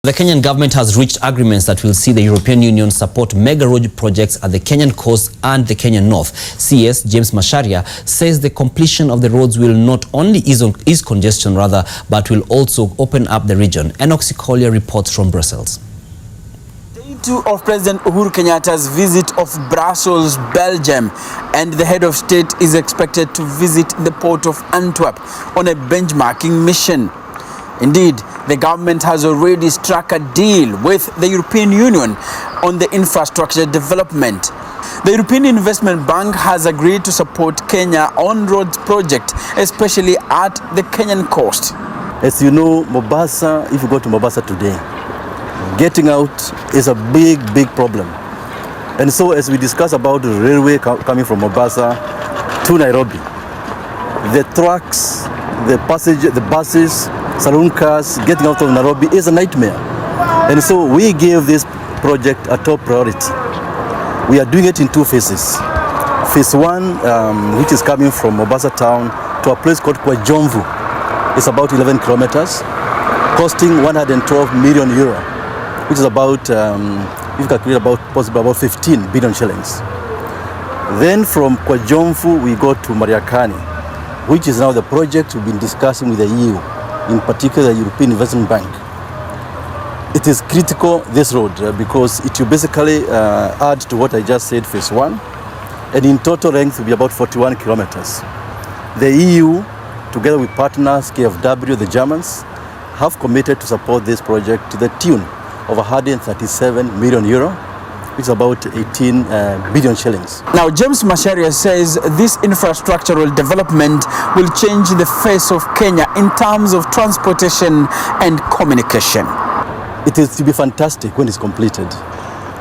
The Kenyan government has reached agreements that will see the European Union support mega road projects at the Kenyan coast and the Kenyan north. CS James Macharia says the completion of the roads will not only ease congestion but will also open up the region. Enoch Sikolia reports from Brussels. Day 2 of President Uhuru Kenyatta's visit of Brussels, Belgium, and the head of state is expected to visit the port of Antwerp on a benchmarking mission. Indeed, the government has already struck a deal with the European Union on the infrastructure development. The European Investment Bank has agreed to support Kenya on roads project, especially at the Kenyan coast. As you know, Mombasa, if you go to Mombasa today, getting out is a big problem. And so as we discuss about the railway coming from Mombasa to Nairobi, the trucks, the buses, saloon cars getting out of Nairobi is a nightmare. And so we gave this project a top priority. We are doing it in 2 phases. Phase 1, which is coming from Mombasa town to a place called Kwajomvu. It's about 11 kilometers, costing 112 million euro, which is about, if you calculate possibly about 15 billion shillings. Then from Kwajomvu, we go to Mariakani, which is now the project we've been discussing with the EU, in particular the European Investment Bank. It is critical, this road, because it will basically add to what I just said, phase 1, and in total length will be about 41 kilometers. The EU, together with partners, KfW, the Germans, have committed to support this project to the tune of 137 million euro, which is about 18 billion shillings. Now, James Macharia says this infrastructural development will change the face of Kenya in terms of transportation and communication. It is to be fantastic when it's completed,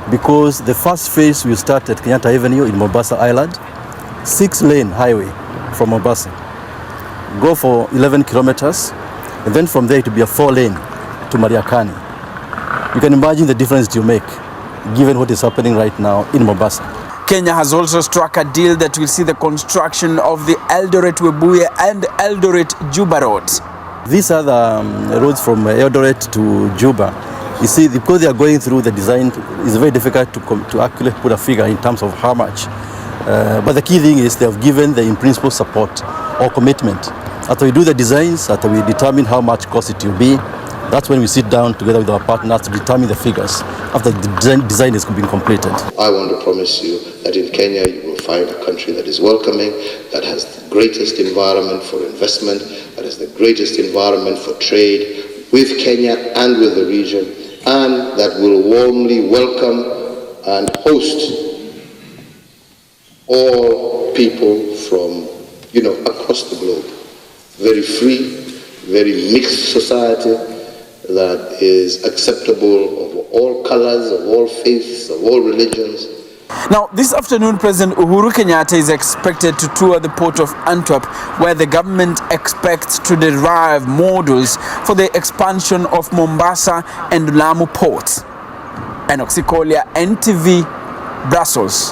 because the first phase will start at Kenyatta Avenue in Mombasa Island, 6-lane highway from Mombasa, go for 11 kilometers, and then from there it will be a 4-lane to Mariakani. You can imagine the difference it will make, given what is happening right now in Mombasa. Kenya has also struck a deal that will see the construction of the Eldoret-Webuye and Eldoret-Juba roads. These are the roads from Eldoret to Juba. You see, because they are going through the design, it's very difficult to actually put a figure in terms of how much. But the key thing is they have given the in-principle support or commitment. After we do the designs, after we determine how much cost it will be, that's when we sit down together with our partners to determine the figures after the design has been completed. I want to promise you that in Kenya you will find a country that is welcoming, that has the greatest environment for investment, that has the greatest environment for trade with Kenya and with the region, and that will warmly welcome and host all people from, across the globe. Very free, very mixed society that is acceptable of all colors, of all faiths, of all religions. Now, this afternoon, President Uhuru Kenyatta is expected to tour the port of Antwerp, where the government expects to derive models for the expansion of Mombasa and Lamu ports. Enoch Sikolia, NTV, Brussels.